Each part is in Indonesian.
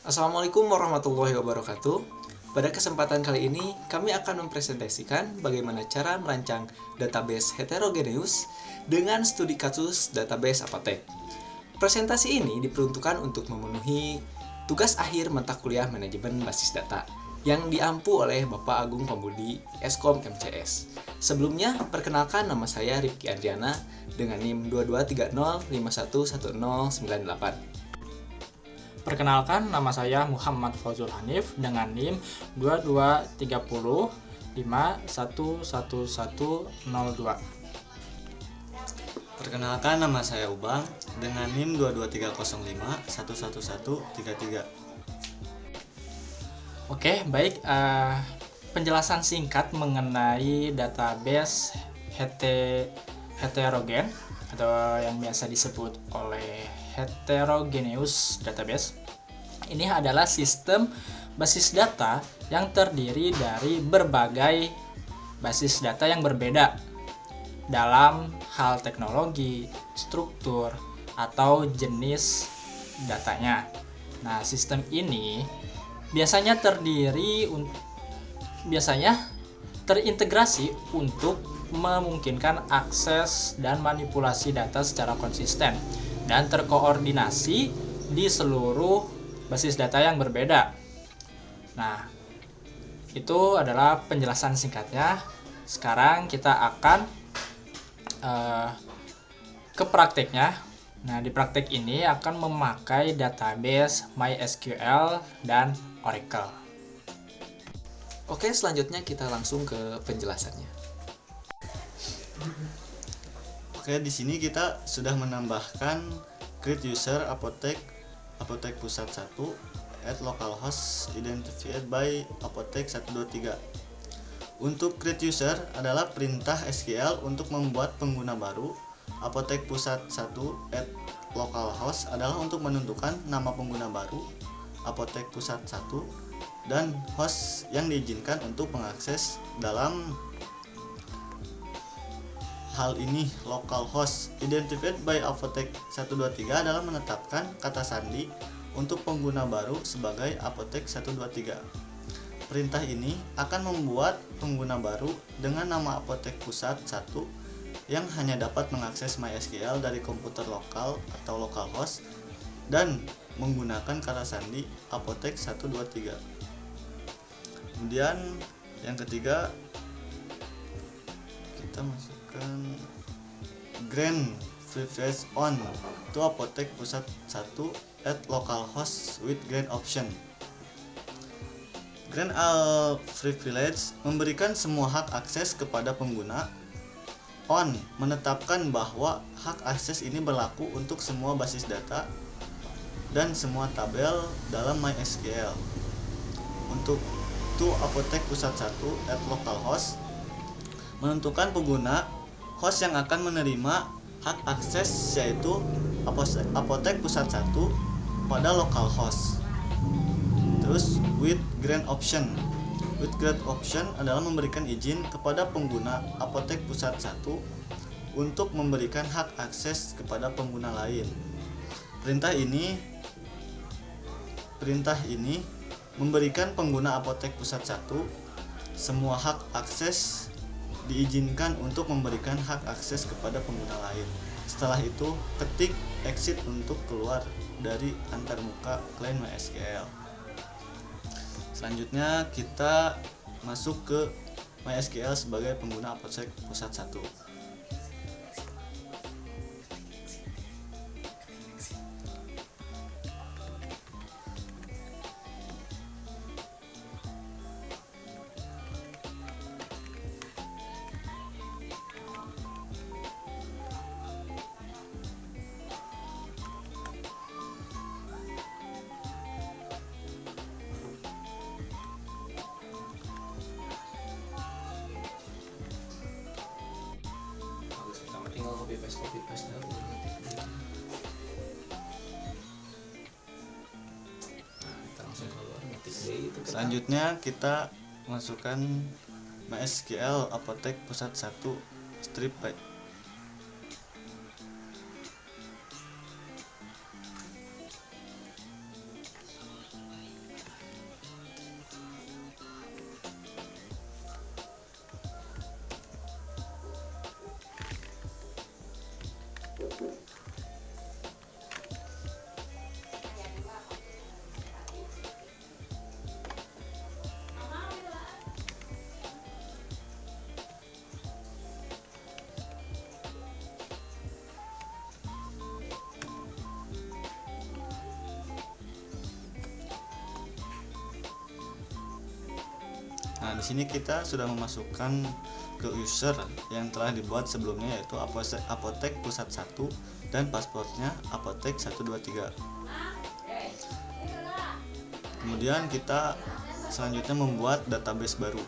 Assalamualaikum warahmatullahi wabarakatuh. Pada kesempatan kali ini, kami akan mempresentasikan bagaimana cara merancang database heterogeneus dengan studi kasus database apotek. Presentasi ini diperuntukkan untuk memenuhi tugas akhir mata kuliah manajemen basis data yang diampu oleh Bapak Agung Pambudi, Eskom MCS. Sebelumnya, perkenalkan nama saya Rifki Adriana dengan NIM 2230511098. Perkenalkan, nama saya Muhammad Fauzul Hanif dengan NIM 2230511102. Perkenalkan, nama saya Ubang dengan NIM 2230511133. Oke, baik. Penjelasan singkat mengenai database heterogen atau yang biasa disebut oleh heterogeneous database. Ini adalah sistem basis data yang terdiri dari berbagai basis data yang berbeda dalam hal teknologi, struktur, atau jenis datanya. Nah, sistem ini biasanya terintegrasi untuk memungkinkan akses dan manipulasi data secara konsisten dan terkoordinasi di seluruh basis data yang berbeda. Nah, itu adalah penjelasan singkatnya. Sekarang kita akan ke prakteknya. Nah, di praktek ini akan memakai database MySQL dan Oracle. Oke, selanjutnya kita langsung ke penjelasannya. Oke, di sini kita sudah menambahkan create user apotek pusat 1 at localhost identified by apotek 123. Untuk create user adalah perintah SQL untuk membuat pengguna baru. Apotek pusat 1 at localhost adalah untuk menentukan nama pengguna baru apotek pusat 1 dan host yang diizinkan untuk mengakses. Dalam hal ini, localhost identified by apotek 123 adalah menetapkan kata sandi untuk pengguna baru sebagai apotek 123. Perintah ini akan membuat pengguna baru dengan nama apotek pusat 1 yang hanya dapat mengakses MySQL dari komputer lokal atau localhost dan menggunakan kata sandi apotek 123. Kemudian yang ketiga, kita masukkan grant privilege on to apotek pusat 1 at localhost with grant option. Grant privilege memberikan semua hak akses kepada pengguna. On menetapkan bahwa hak akses ini berlaku untuk semua basis data dan semua tabel dalam MySQL. Untuk to apotek pusat 1 at localhost menentukan pengguna host yang akan menerima hak akses, yaitu apotek pusat 1 pada localhost. Terus with grant option. With grant option adalah memberikan izin kepada pengguna apotek pusat 1 untuk memberikan hak akses kepada pengguna lain. Perintah ini memberikan pengguna apotek pusat 1 semua hak akses, diizinkan untuk memberikan hak akses kepada pengguna lain. Setelah itu, ketik exit untuk keluar dari antarmuka klien MySQL. Selanjutnya kita masuk ke MySQL sebagai pengguna apotek pusat 1. Tinggal copy paste dulu. Kita langsung keluar ngetik deh itu. Selanjutnya kita masukkan MySQL apotek pusat 1 strip by. Nah, di sini kita sudah memasukkan ke user yang telah dibuat sebelumnya, yaitu Apotek Pusat 1 dan pasportnya Apotek 123. Kemudian kita selanjutnya membuat database baru.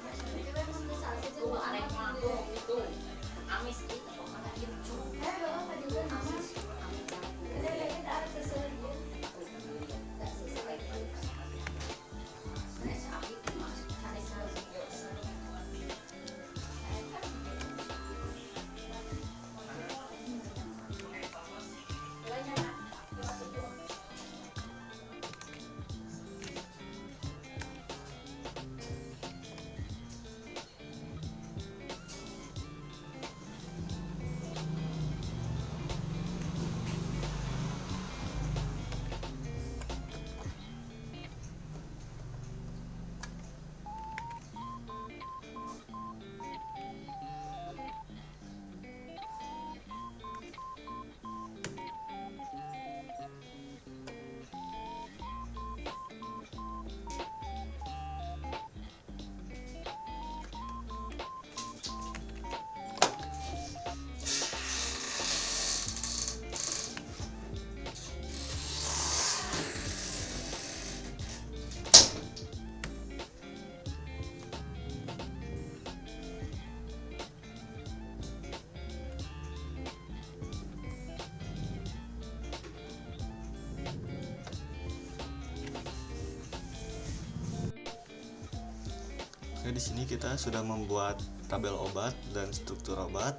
Oke, di sini kita sudah membuat tabel obat dan struktur obat.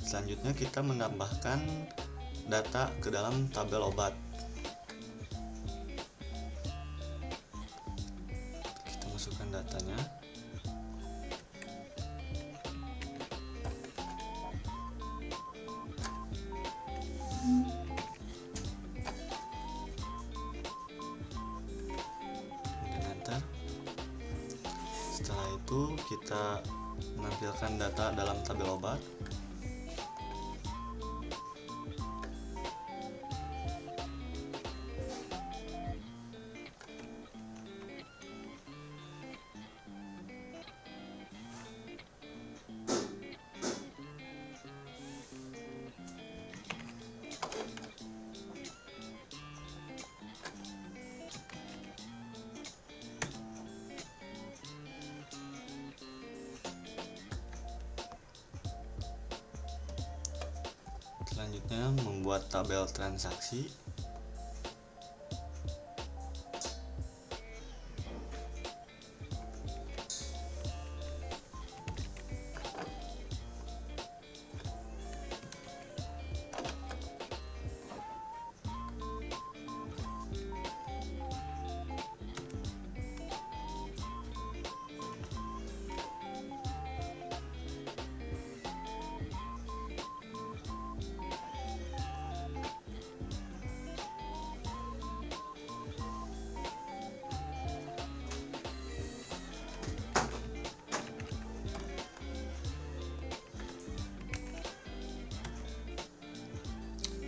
Selanjutnya kita menambahkan data ke dalam tabel obat. Kita masukkan datanya. Kemudian enter. Setelah itu kita menampilkan data dalam tabel obat. Selanjutnya membuat tabel transaksi.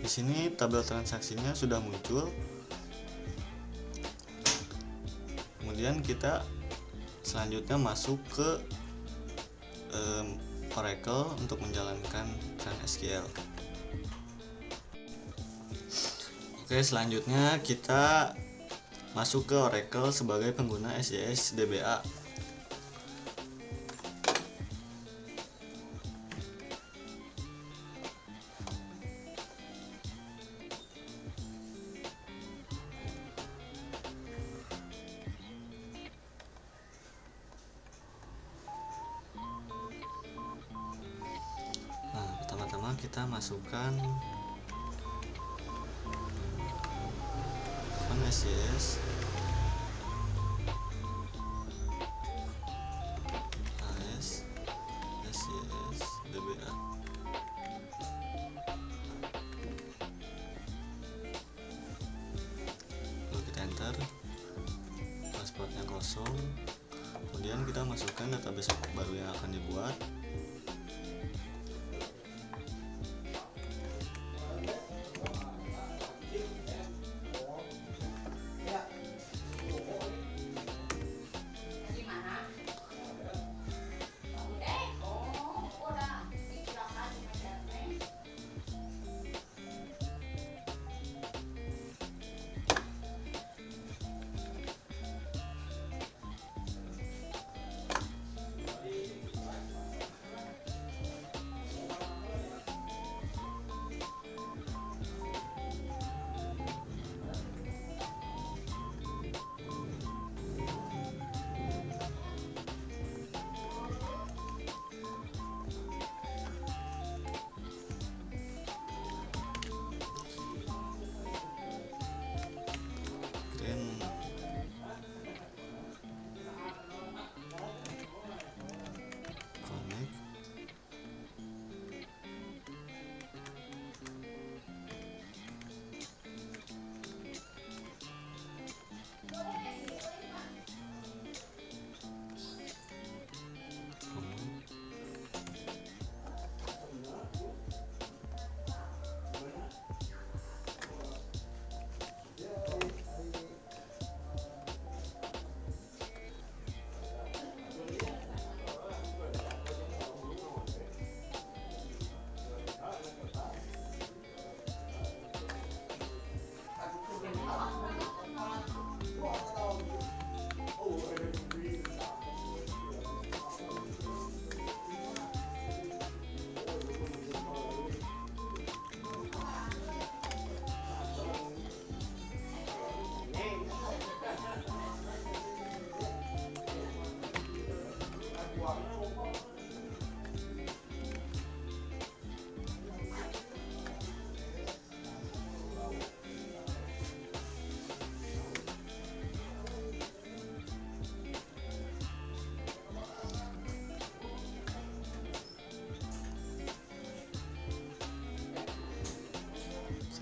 Di sini tabel transaksinya sudah muncul. Kemudian kita selanjutnya masuk ke Oracle untuk menjalankan run SQL. Oke, selanjutnya kita masuk ke Oracle sebagai pengguna SJS DBA. Nah, pertama-tama kita masukkan SJS AS SJS DBA. Lalu kita enter, pasportnya kosong. Kemudian kita masukkan database baru yang akan dibuat.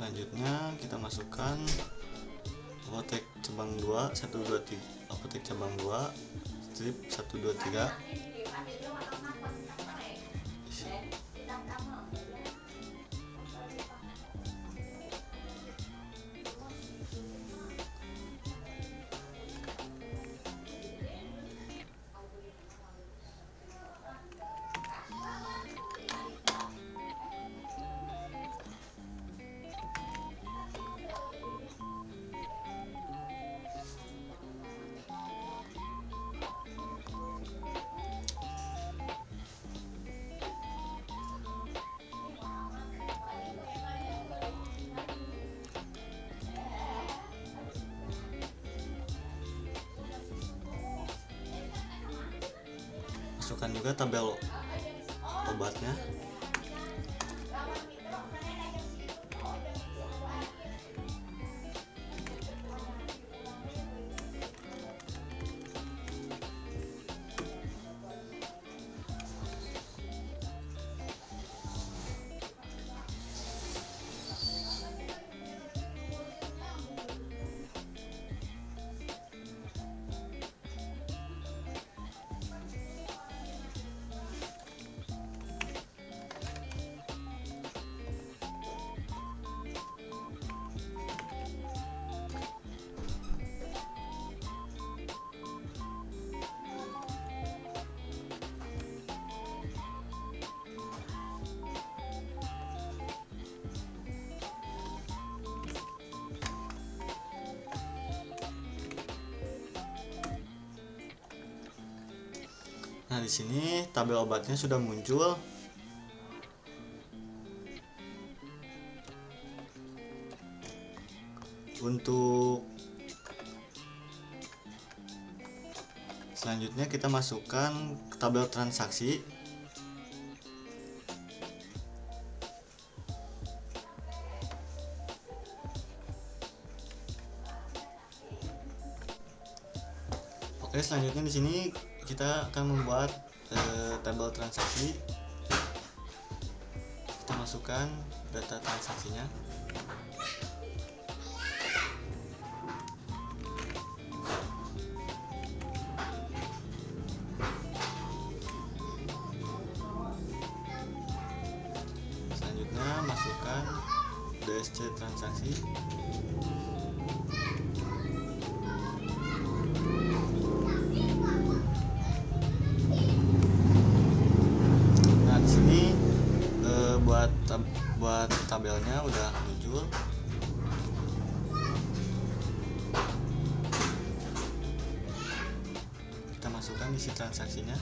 Selanjutnya kita masukkan apotek cabang 2 123, apotek cabang 2 strip 123. Masukkan juga tabel obatnya. Nah, di sini tabel obatnya sudah muncul. Untuk selanjutnya kita masukkan ke tabel transaksi. Oke, selanjutnya di sini kita akan membuat tabel transaksi. Kita masukkan data transaksinya. Selanjutnya masukkan DSC transaksi. Buat tabelnya udah muncul. Kita masukkan isi transaksinya.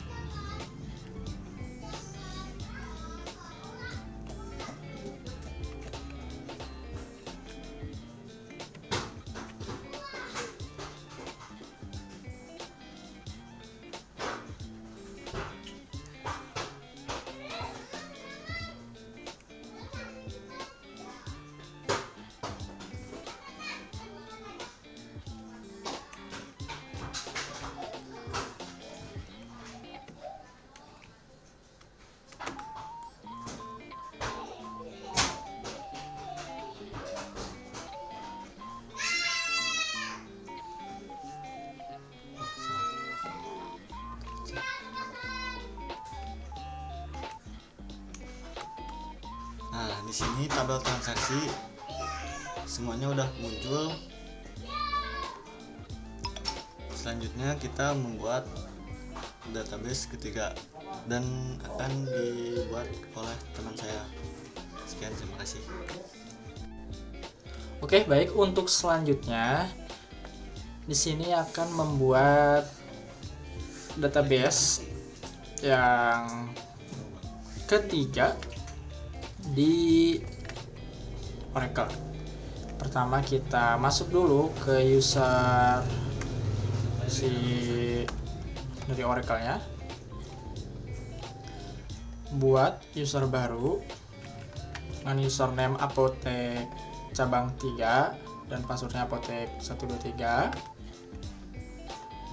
Nah, di sini tabel transaksi semuanya udah muncul. Selanjutnya kita membuat database ketiga dan akan dibuat oleh teman saya. Sekian, terima kasih. Oke, baik, untuk selanjutnya di sini akan membuat database yang ketiga di Oracle. Pertama kita masuk dulu ke user dari Oracle-nya. Buat user baru dengan username apotek cabang 3 dan passwordnya apotek 123.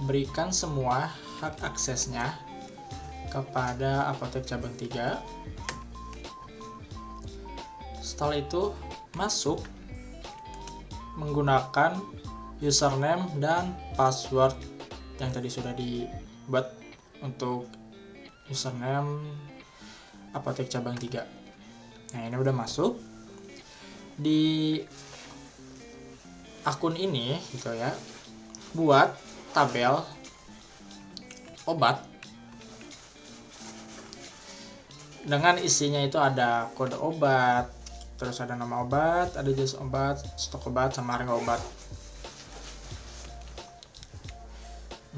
Berikan semua hak aksesnya kepada apotek cabang 3. Setelah itu masuk menggunakan username dan password yang tadi sudah dibuat untuk username Apotek Cabang 3. Nah, ini udah masuk di akun ini gitu ya. Buat tabel obat dengan isinya itu ada kode obat, terus ada nama obat, ada jenis obat, stok obat, sama harga obat.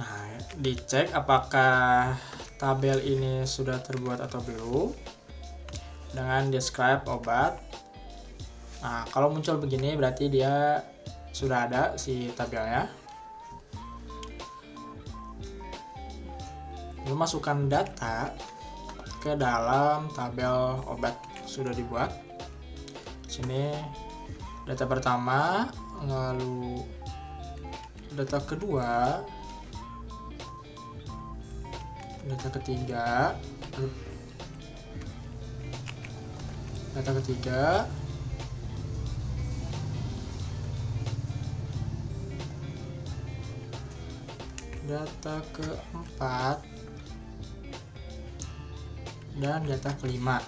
Nah, dicek apakah tabel ini sudah terbuat atau belum dengan describe obat. Nah, kalau muncul begini berarti dia sudah ada si tabelnya. Lalu masukkan data ke dalam tabel obat sudah dibuat. Sini data pertama, lalu data kedua, data ketiga, data ketiga, data keempat, dan data kelima.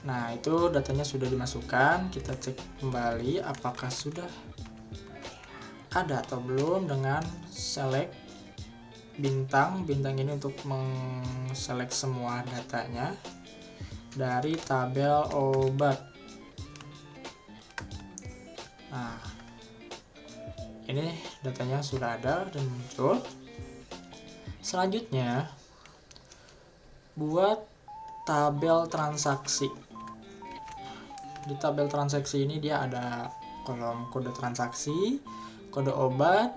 Nah, itu datanya sudah dimasukkan. Kita cek kembali apakah sudah ada atau belum dengan select bintang ini untuk mengselect semua datanya dari tabel obat. Nah, ini datanya sudah ada dan muncul. Selanjutnya, buat tabel transaksi. Di tabel transaksi ini dia ada kolom kode transaksi, kode obat,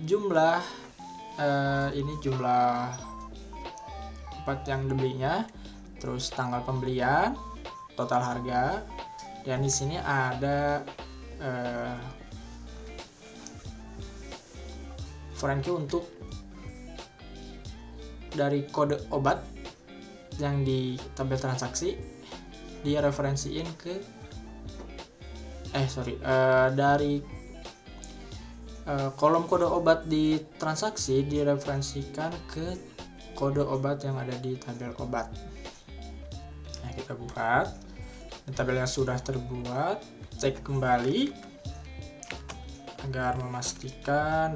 jumlah ini jumlah obat yang dibelinya, terus tanggal pembelian, total harga, dan di sini ada foreign key untuk dari kode obat yang di tabel transaksi dia referensiin ke dari kolom kode obat di transaksi direferensikan ke kode obat yang ada di tabel obat. Nah, kita buat. Tabelnya sudah terbuat, cek kembali agar memastikan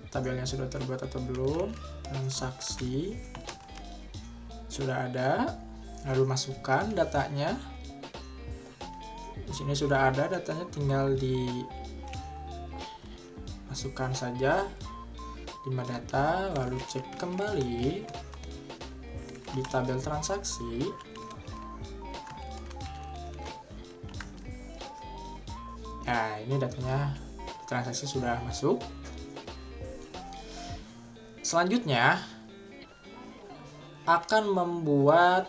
tabelnya sudah terbuat atau belum. Transaksi sudah ada, lalu masukkan datanya. Di sini sudah ada datanya, tinggal dimasukkan saja 5 data, lalu cek kembali di tabel transaksi. Nah, ini datanya transaksi sudah masuk. Selanjutnya akan membuat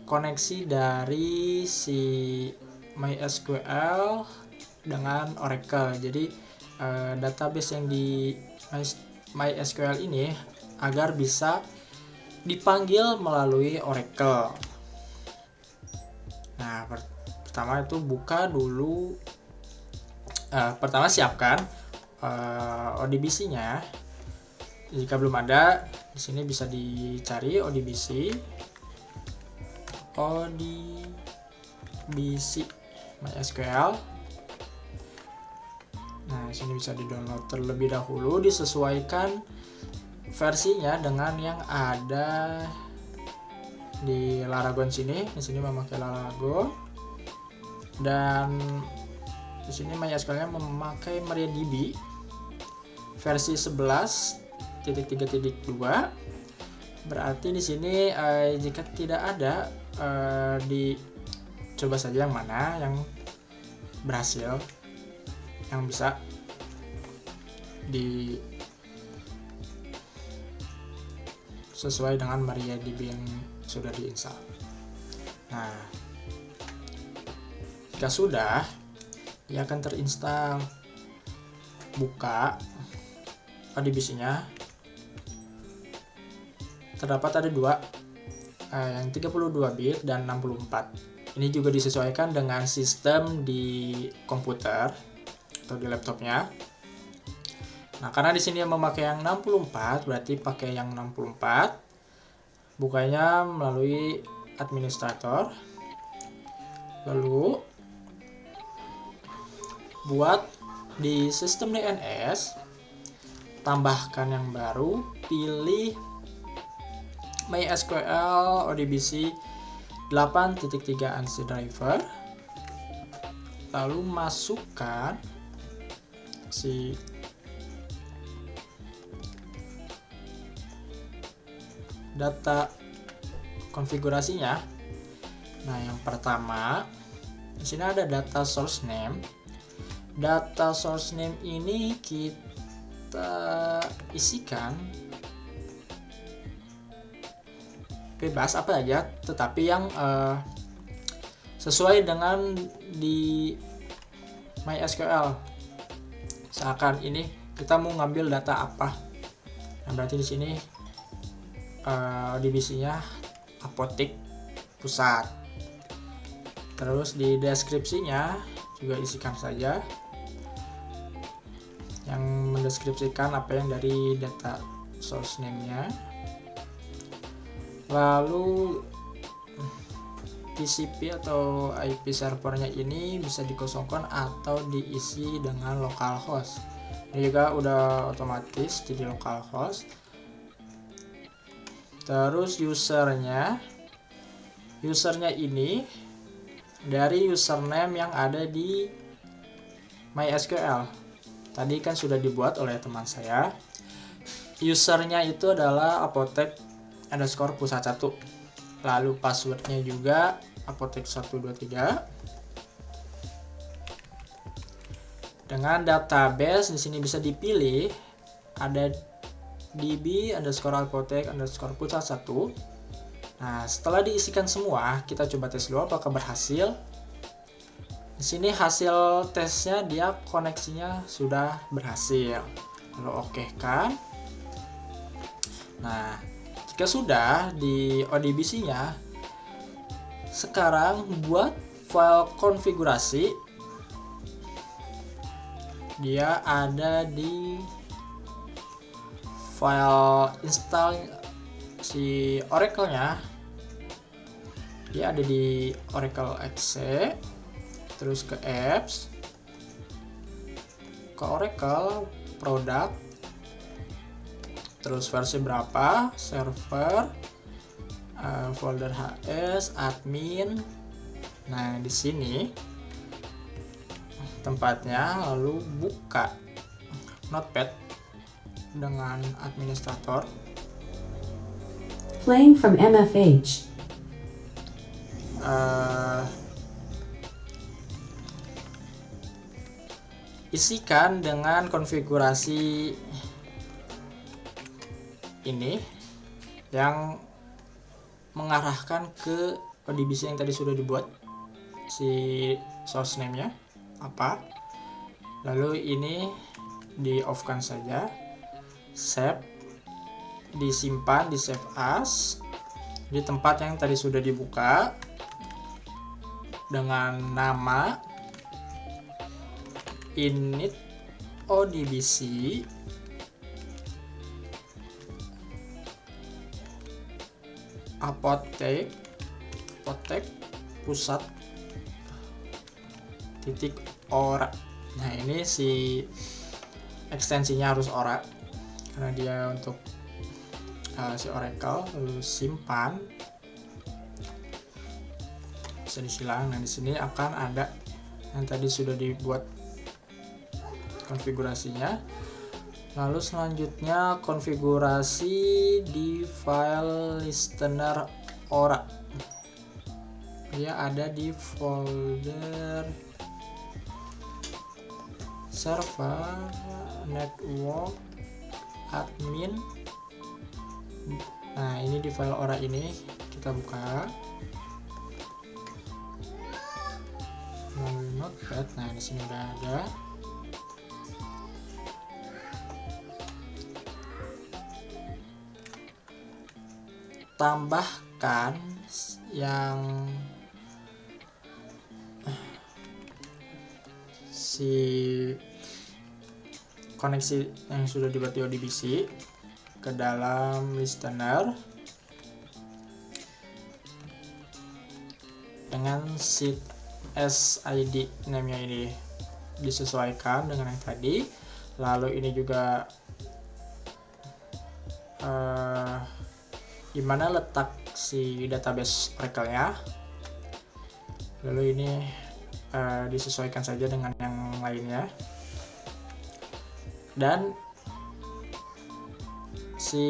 koneksi dari si MySQL dengan Oracle. Jadi database yang di MySQL ini agar bisa dipanggil melalui Oracle. Nah, pertama itu buka dulu. Pertama siapkan ODBC-nya. Jika belum ada, di sini bisa dicari ODBC MySQL. Nah, di sini bisa di-download terlebih dahulu, disesuaikan versinya dengan yang ada di Laragon sini. Di sini memakai Laragon, dan di sini MySQL-nya memakai MariaDB versi 11.3.2. Berarti di sini jika tidak ada, dicoba saja yang mana yang berhasil, yang bisa sesuai dengan MariaDB yang sudah diinstal. Nah, jika sudah, dia akan terinstall. Buka ODBC-nya. Terdapat ada dua, yang 32 bit dan 64. Ini juga disesuaikan dengan sistem di komputer atau di laptopnya. Nah, karena di sini memakai yang 64, berarti pakai yang 64. Bukanya melalui administrator. Lalu buat di sistem DNS, tambahkan yang baru, pilih MySQL ODBC 8.3 ANSI driver, lalu masukkan si data konfigurasinya. Nah, yang pertama di sini ada data source name. Data source name ini kita isikan bebas apa aja, tetapi yang sesuai dengan di MySQL. Misalkan ini kita mau ngambil data apa, nah berarti di sini divisinya apotek pusat. Terus di deskripsinya juga isikan saja yang mendeskripsikan apa yang dari data source name-nya. Lalu TCP atau IP servernya ini bisa dikosongkan atau diisi dengan localhost. Ini juga udah otomatis jadi localhost. Terus usernya ini dari username yang ada di MySQL. Tadi kan sudah dibuat oleh teman saya. Usernya itu adalah apotek_pusat 1. Lalu passwordnya juga apotek123. Dengan database di sini bisa dipilih ada db_apotek_pusat 1. Nah, setelah diisikan semua, kita coba tes dulu apakah berhasil. Di sini hasil tesnya dia koneksinya sudah berhasil. Lalu oke kan? Nah, jika sudah di ODBC-nya, sekarang buat file konfigurasi. Dia ada di file install si Oracle-nya. Dia ada di Oracle exe, terus ke apps, ke Oracle product, terus versi berapa, server, folder HS, admin. Nah, di sini tempatnya, lalu buka Notepad dengan administrator. Playing from MFH. Isikan dengan konfigurasi ini yang mengarahkan ke ODBC yang tadi sudah dibuat, si source name-nya apa. Lalu ini di off-kan saja, save, disimpan di save as di tempat yang tadi sudah dibuka dengan nama init ODBC apotek pusat .ora. Nah, ini si ekstensinya harus ora karena dia untuk si Oracle. Lalu simpan, bisa disilang. Nah, di sini akan ada yang tadi sudah dibuat konfigurasinya. Lalu selanjutnya konfigurasi di file listener ora. Dia ada di folder server, network, admin. Nah, ini di file ora ini kita buka melalui Notepad. Nah, di sini udah ada. Tambahkan yang si koneksi yang sudah dibuat di ODBC ke dalam listener dengan sheet SID name-nya ini disesuaikan dengan yang tadi. Lalu ini juga di mana letak si database Oracle-nya. Lalu ini disesuaikan saja dengan yang lainnya. Dan si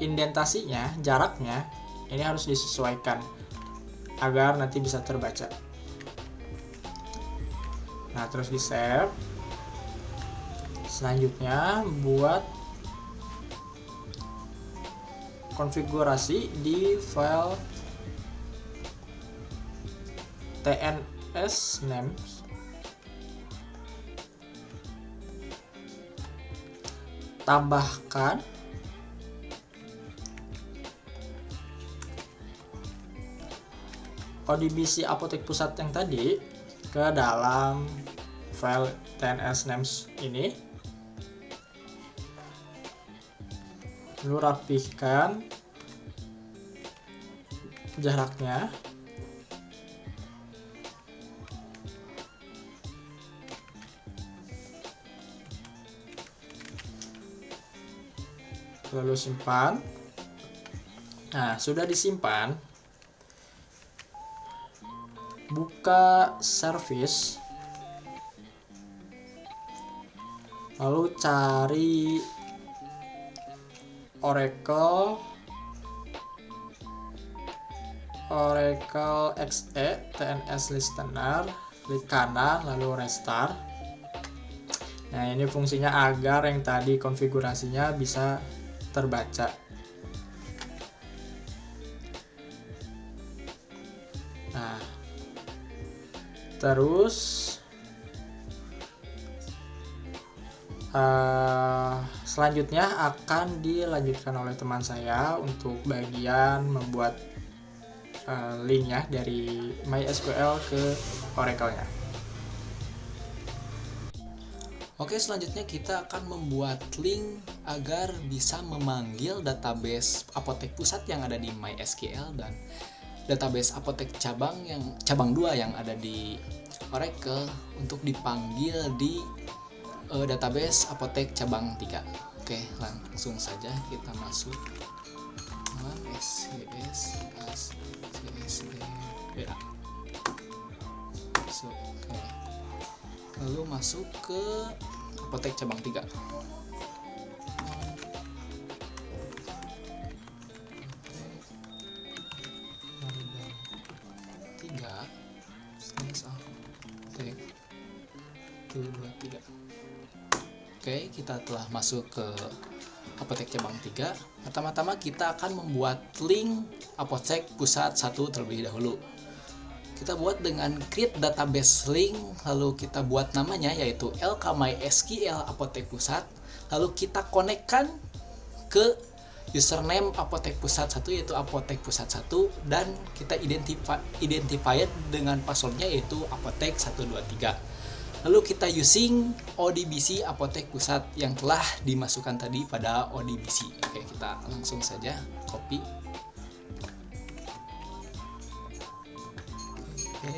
indentasinya, jaraknya ini harus disesuaikan agar nanti bisa terbaca. Nah, terus di save. Selanjutnya buat konfigurasi di file tns names. Tambahkan ODBC Apotek Pusat yang tadi ke dalam file tns names ini. Lalu rapihkan jaraknya. Lalu simpan. Nah, sudah disimpan. Buka service. Lalu cari Oracle XE TNS Listener, klik kanan lalu restart. Nah, ini fungsinya agar yang tadi konfigurasinya bisa terbaca. Nah, terus selanjutnya akan dilanjutkan oleh teman saya untuk bagian membuat linknya dari MySQL ke Oracle-nya. Oke, selanjutnya kita akan membuat link agar bisa memanggil database Apotek Pusat yang ada di MySQL dan database Apotek cabang 2 yang ada di Oracle untuk dipanggil di database Apotek cabang 3. Oke, langsung saja kita masuk lalu masuk ke Apotek cabang 3. Oke, kita telah masuk ke Apotek cabang 3. Pertama-tama kita akan membuat link Apotek Pusat 1 terlebih dahulu. Kita buat dengan create database link, lalu kita buat namanya yaitu lkmysql Apotek Pusat, lalu kita konekkan ke username Apotek Pusat 1 yaitu Apotek Pusat 1, dan kita identified dengan passwordnya yaitu Apotek 123. Lalu kita using ODBC Apotek Pusat yang telah dimasukkan tadi pada ODBC. Oke, kita langsung saja copy. Kita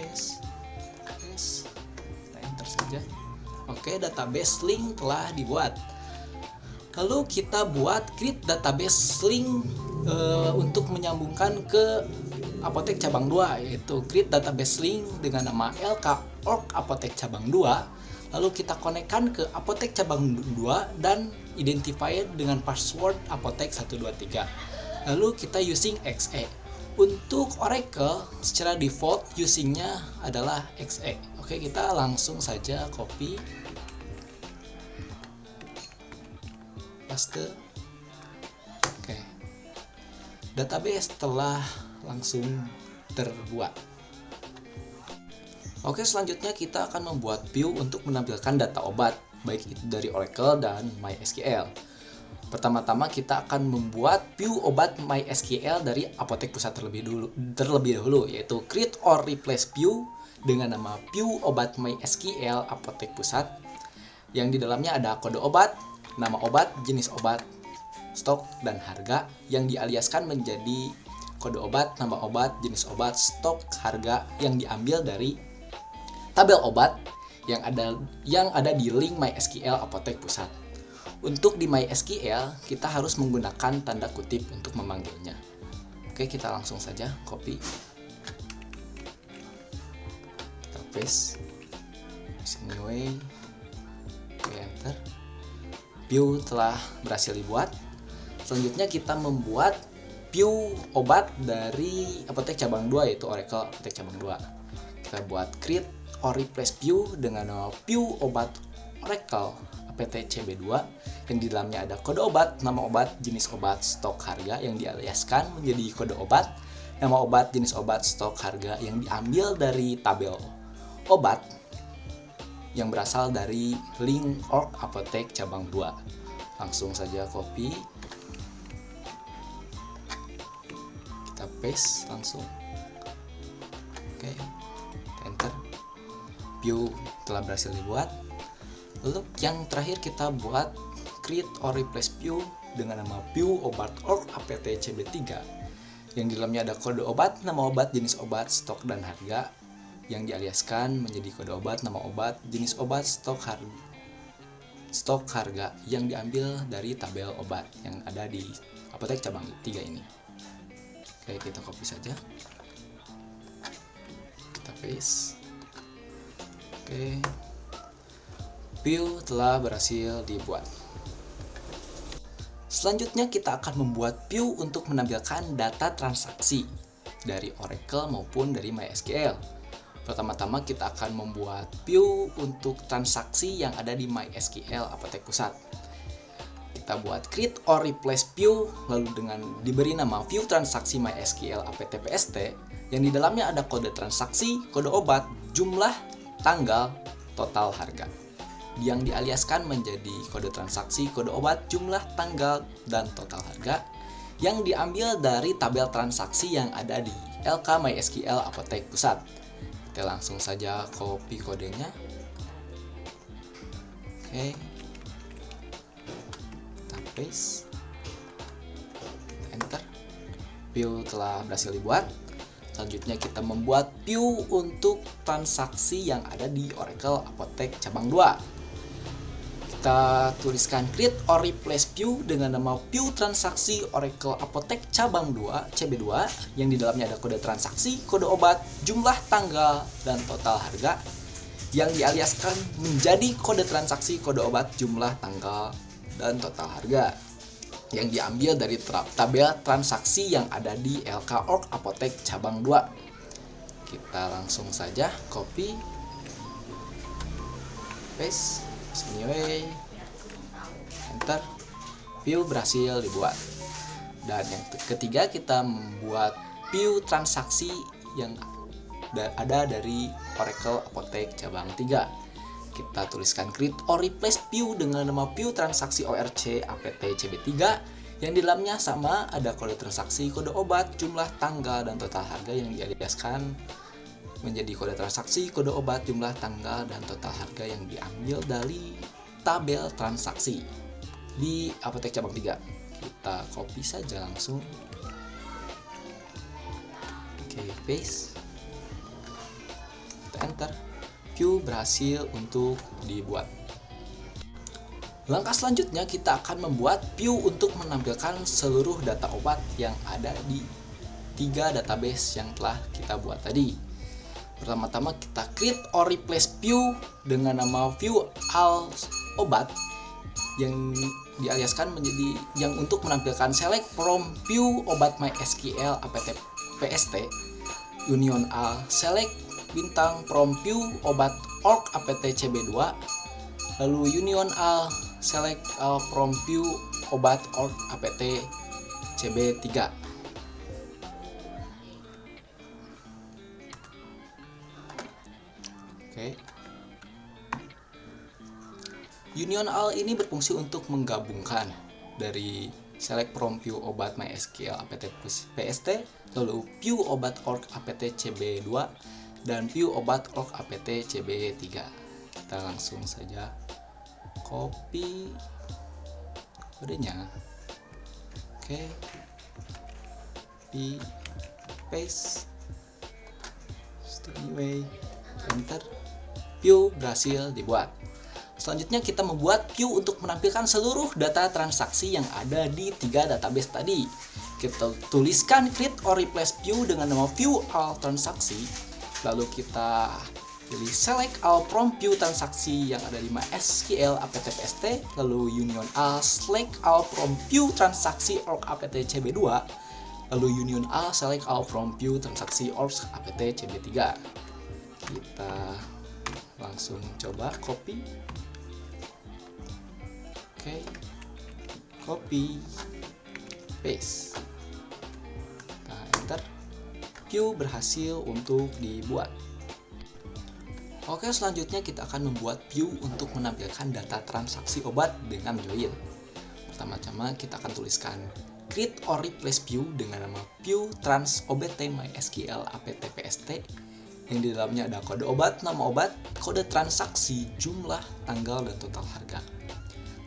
enter saja. Oke, database link telah dibuat. Lalu kita buat create database link untuk menyambungkan ke Apotek cabang 2, yaitu create database link dengan nama lk.org Apotek cabang 2. Lalu kita konekkan ke Apotek cabang 2 dan identified dengan password Apotek 123. Lalu kita using XE. Untuk Oracle secara default usingnya adalah XE. Oke, kita langsung saja copy, paste. Oke, database telah langsung terbuat. Oke, selanjutnya kita akan membuat view untuk menampilkan data obat, baik itu dari Oracle dan MySQL. Pertama-tama kita akan membuat view obat MySQL dari Apotek Pusat terlebih dahulu, yaitu create or replace view dengan nama Pew Obat MySQL Apotek Pusat, yang di dalamnya ada kode obat, nama obat, jenis obat, stok, dan harga yang dialiaskan menjadi kode obat, nama obat, jenis obat, stok, harga yang diambil dari tabel obat yang ada di link MySQL Apotek Pusat. Untuk di MySQL, kita harus menggunakan tanda kutip untuk memanggilnya. Oke, kita langsung saja copy. Kita paste. Anyway, enter. Pew telah berhasil dibuat. Selanjutnya kita membuat Pew obat dari Apotek Cabang 2, yaitu Oracle Apotek Cabang 2. Kita buat create or replace Pew dengan nama Pew obat Oracle APT CB2 yang di dalamnya ada kode obat, nama obat, jenis obat, stok, harga yang dialiaskan menjadi kode obat, nama obat, jenis obat, stok, harga yang diambil dari tabel obat yang berasal dari link org Apotek Cabang 2. Langsung saja copy, kita paste langsung. Oke, enter. Pew telah berhasil dibuat. Lalu yang terakhir kita buat create or replace Pew dengan nama Pew Obat Org APT CB3 yang di dalamnya ada kode obat, nama obat, jenis obat, stok, dan harga yang dialiaskan menjadi kode obat, nama obat, jenis obat, stok, harga yang diambil dari tabel obat yang ada di Apotek Cabang 3 ini. Oke, kita copy saja, kita paste. Oke, Pew telah berhasil dibuat. Selanjutnya kita akan membuat Pew untuk menampilkan data transaksi dari Oracle maupun dari MySQL. Pertama-tama kita akan membuat Pew untuk transaksi yang ada di MySQL Apotek Pusat. Kita buat create or replace Pew, lalu dengan diberi nama View Transaksi MySQL APT PST yang di dalamnya ada kode transaksi, kode obat, jumlah, tanggal, total harga yang dialiaskan menjadi kode transaksi, kode obat, jumlah, tanggal, dan total harga yang diambil dari tabel transaksi yang ada di LK MySQL Apotek Pusat. Kita langsung saja copy kodenya. Oke, kita paste, enter. Pew telah berhasil dibuat. Selanjutnya kita membuat Pew untuk transaksi yang ada di Oracle Apotek Cabang 2. Kita tuliskan create or replace Pew dengan nama Pew transaksi Oracle Apotek Cabang 2 CB2 yang di dalamnya ada kode transaksi, kode obat, jumlah, tanggal, dan total harga yang dialiaskan menjadi kode transaksi, kode obat, jumlah, tanggal, dan total harga yang diambil dari tabel transaksi yang ada di LK Org Apotek Cabang 2. Kita langsung saja copy, paste, anyway, enter. Pew berhasil dibuat. Dan yang ketiga kita membuat Pew transaksi yang ada dari Oracle Apotek Cabang 3. Kita tuliskan create or replace Pew dengan nama Pew transaksi ORC APT CB3 yang di dalamnya sama ada kode transaksi, kode obat, jumlah, tanggal, dan total harga yang dialiaskan menjadi kode transaksi, kode obat, jumlah, tanggal, dan total harga yang diambil dari tabel transaksi di Apotek Cabang 3. Kita copy saja langsung. Oke, paste, kita enter. Pew berhasil untuk dibuat. Langkah selanjutnya kita akan membuat Pew untuk menampilkan seluruh data obat yang ada di 3 database yang telah kita buat tadi. Pertama-tama kita create or replace Pew dengan nama View all obat yang dialiaskan menjadi yang untuk menampilkan select from Pew obat MySQL APT PST Union all select bintang from Pew obat org APT CB2 lalu Union all select all from Pew obat org APT CB3. Oke. Union all ini berfungsi untuk menggabungkan dari select from Pew obat MySQL APT PST lalu Pew obat org APT CB2 dan view obat org apt cb3. Kita langsung saja copy kodenya. Oke. Di paste. Anyway, enter. View berhasil dibuat. Selanjutnya kita membuat view untuk menampilkan seluruh data transaksi yang ada di 3 database tadi. Kita tuliskan create or replace view dengan nama view all transaksi. Lalu kita pilih select all from view transaksi yang ada di MySQL apt-pst, lalu union all select all from view transaksi org apt cb2, lalu union all select all from view transaksi org apt cb3. Kita langsung coba copy. Oke. Copy paste. Kita enter. View berhasil untuk dibuat. Oke, selanjutnya kita akan membuat view untuk menampilkan data transaksi obat dengan join. Pertama-tama kita akan tuliskan create or replace view dengan nama view trans obt mysql apt-pst yang di dalamnya ada kode obat, nama obat, kode transaksi, jumlah, tanggal, dan total harga.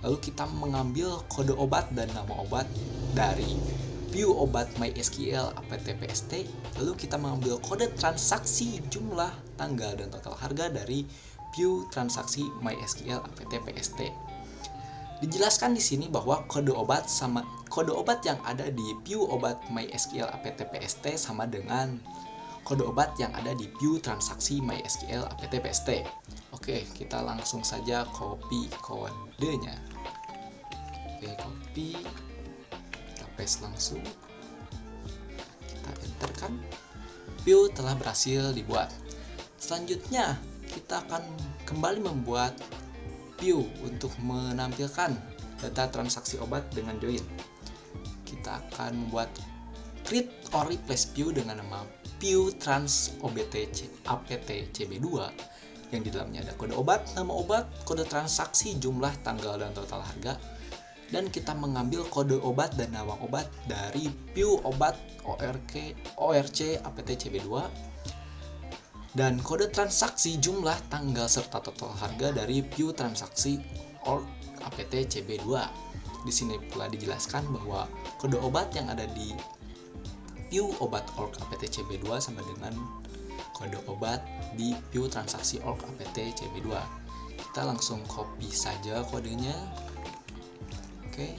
Lalu kita mengambil kode obat dan nama obat dari view obat mysql apt-pst, lalu kita mengambil kode transaksi, jumlah, tanggal, dan total harga dari view transaksi mysql apt-pst. Dijelaskan di sini bahwa kode obat yang ada di view obat mysql apt-pst sama dengan kode obat yang ada di view transaksi mysql apt-pst. Oke, kita langsung saja copy kodenya. Oke, copy, kita paste langsung, kita enterkan. View telah berhasil dibuat. Selanjutnya kita akan kembali membuat view untuk menampilkan data transaksi obat dengan join. Kita akan membuat create or replace view dengan nama view trans obt apt cb2 yang di dalamnya ada kode obat, nama obat, kode transaksi, jumlah, tanggal, dan total harga. Dan kita mengambil kode obat dan nama obat dari view obat orc apt cb2 dan kode transaksi, jumlah, tanggal, serta total harga dari view transaksi org apt cb2. Di sini pula dijelaskan bahwa kode obat yang ada di view obat org apt cb2 sama dengan kode obat di view transaksi org apt cb2. Kita langsung copy saja kodenya. Oke,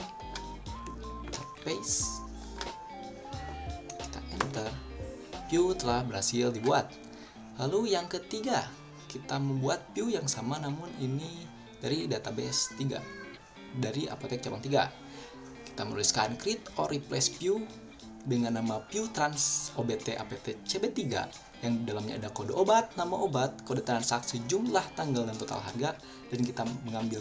kita paste, kita enter. View telah berhasil dibuat. Lalu yang ketiga, kita membuat view yang sama namun ini dari database 3, dari Apotek cabang 3. Kita menuliskan create or replace view dengan nama view trans obt apt cb3 yang di dalamnya ada kode obat, nama obat, kode transaksi, jumlah, tanggal, dan total harga. Dan kita mengambil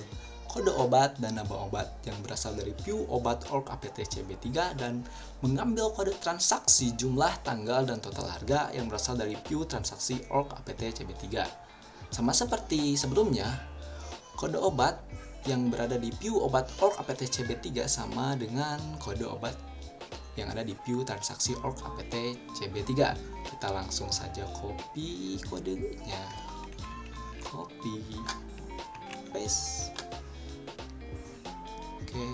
kode obat dan nama obat yang berasal dari view obat org apt cb3 dan mengambil kode transaksi, jumlah, tanggal, dan total harga yang berasal dari view transaksi org apt cb3. Sama seperti sebelumnya, kode obat yang berada di view obat org apt cb3 sama dengan kode obat yang ada di view transaksi org apt cb3. Kita langsung saja copy kodenya, copy paste. Oke,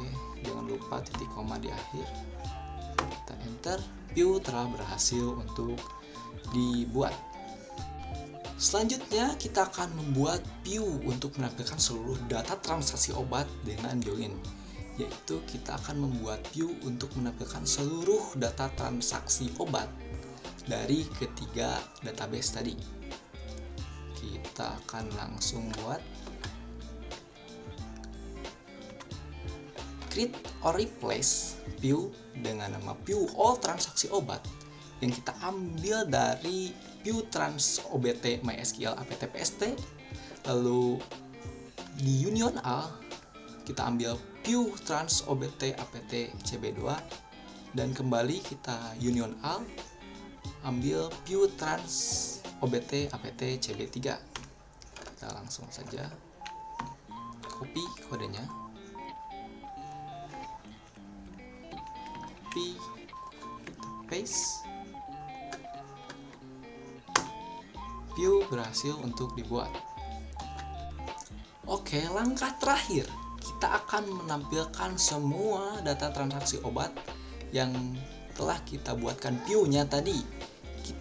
jangan lupa titik koma di akhir. Kita enter. View telah berhasil untuk dibuat. Selanjutnya kita akan membuat view untuk menampilkan seluruh data transaksi obat dengan join, yaitu kita akan membuat view untuk menampilkan seluruh data transaksi obat dari ketiga database tadi. Kita akan langsung buat create or replace view dengan nama view all transaksi obat yang kita ambil dari view trans obt mysql apt-pst. Lalu di union all kita ambil view trans obt apt cb2 dan kembali kita union all ambil view trans obt apt cb3. Kita langsung saja copy kodenya, copy, paste. PIU berhasil untuk dibuat. Oke, langkah terakhir, kita akan menampilkan semua data transaksi obat yang telah kita buatkan PIU-nya tadi.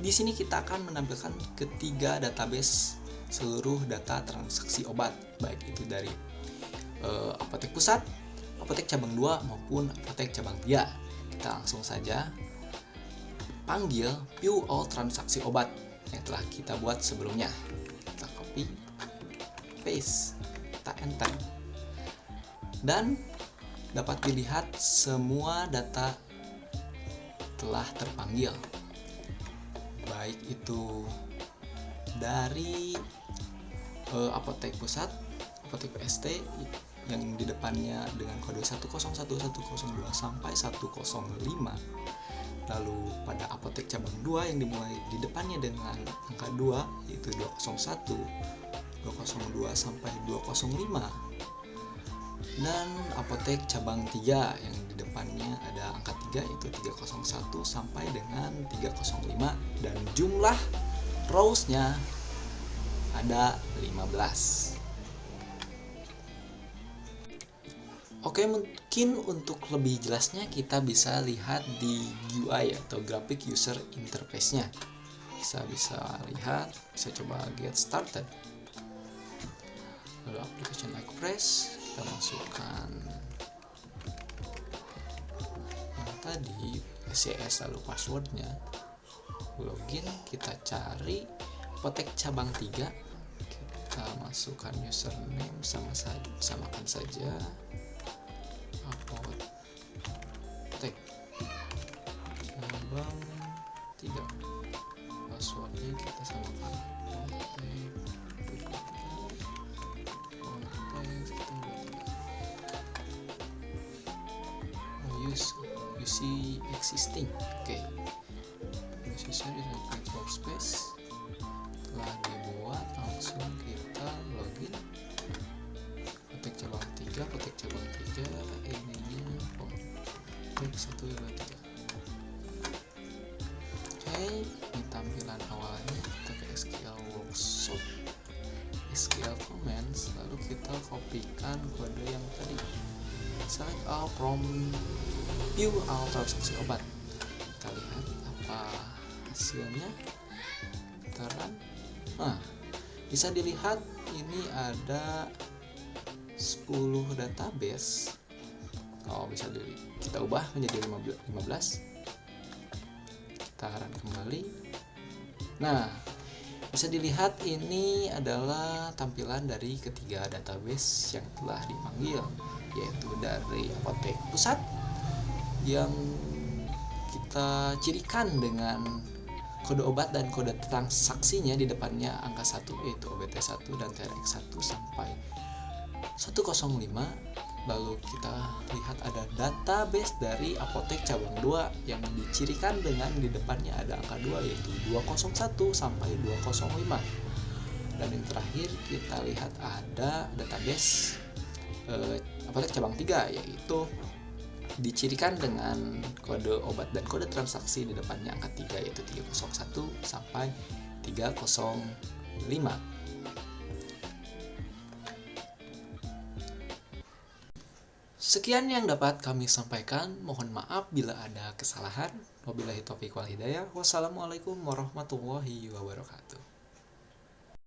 Di sini kita akan menampilkan ketiga database seluruh data transaksi obat, baik itu dari apotek pusat, apotek cabang 2 maupun apotek cabang 3. Kita langsung saja panggil PIU all transaksi obat yang telah kita buat sebelumnya. Kita copy, paste, kita enter, dan dapat dilihat semua data telah terpanggil, baik itu dari apotek pusat, apotek PST yang di depannya dengan kode 101102 sampai 105, lalu pada apotek cabang 2 yang dimulai di depannya dengan angka 2 yaitu 201, 202 sampai 205, dan apotek cabang 3 yang di depannya ada angka 3 yaitu 301 sampai dengan 305, dan jumlah rows-nya ada 15. Oke, mungkin untuk lebih jelasnya kita bisa lihat di GUI atau Graphic User Interface-nya. Bisa lihat, bisa coba get started. Lalu application Express, kita masukkan yang tadi SCS lalu passwordnya. Login, kita cari apotek cabang 3, kita masukkan username samakan saja apotek cabang 3, passwordnya kita samakan apotek use existing. Oke, user is create workspace. Setelah dibuat, langsung kita login apotek cabang 3, apotek cabang 3 ininya apotek 1, 2, 3. Oke, ini tampilan awalnya. Kita ke SQL workshop, SQL commands, lalu kita kopikan kode yang tadi, select all from PIU all transaksi obat. Kita lihat apa hasilnya. Kita run. Nah, bisa dilihat ini ada 10 database. Bisa kita ubah menjadi 15. Kita run kembali. Nah, bisa dilihat ini adalah tampilan dari ketiga database yang telah dipanggil, yaitu dari apotek pusat yang kita cirikan dengan kode obat dan kode transaksinya di depannya angka 1 yaitu OBT1 dan TRX1 sampai 105. Lalu kita lihat ada database dari apotek cabang 2 yang dicirikan dengan di depannya ada angka 2 yaitu 201 sampai 205. Dan yang terakhir kita lihat ada database apotek cabang 3 yaitu dicirikan dengan kode obat dan kode transaksi di depannya angka 3 yaitu 301 sampai 305. Sekian yang dapat kami sampaikan. Mohon maaf bila ada kesalahan. Wabillahi taufiq wal hidayah. Wassalamualaikum warahmatullahi wabarakatuh.